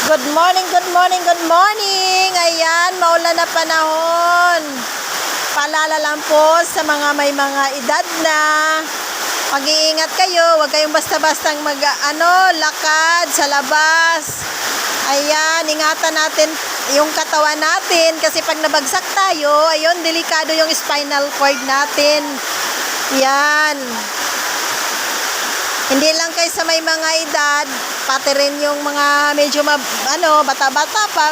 Good morning, good morning, good morning. Ayan, maulan na panahon. Paalala lang po sa mga may mga edad na mag-iingat kayo. Huwag kayong basta-bastang lakad sa labas. Ayan, ingatan natin yung katawan natin kasi pag nabagsak tayo, ayun, delikado yung spinal cord natin. Yan. Hindi lang kayo sa may mga edad, pati rin yung mga medyo bata-bata pa,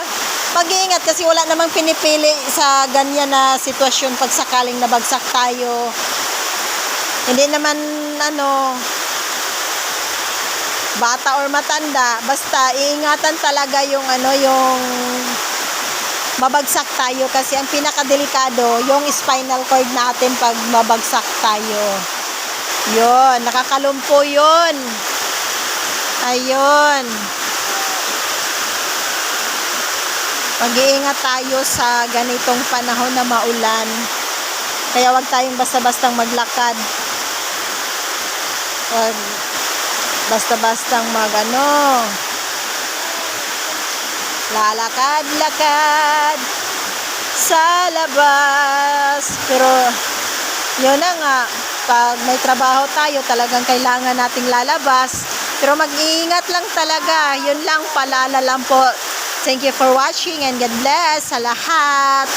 mag-iingat kasi wala namang pinipili sa ganyan na sitwasyon pag sakaling nabagsak tayo. Hindi naman bata or matanda, basta iingatan talaga yung yung mabagsak tayo kasi ang pinakadelikado yung spinal cord natin pag mabagsak tayo. Yun, nakakalumpo yun. Ayun. Mag-iingat tayo sa ganitong panahon na maulan. Kaya wag tayong basta-bastang maglakad. Wag basta-bastang lalakad-lakad sa labas. Pero yun na nga, pag may trabaho tayo, talagang kailangan nating lalabas. Pero mag-iingat lang talaga. Yun lang, paalala lang po. Thank you for watching and God bless sa lahat.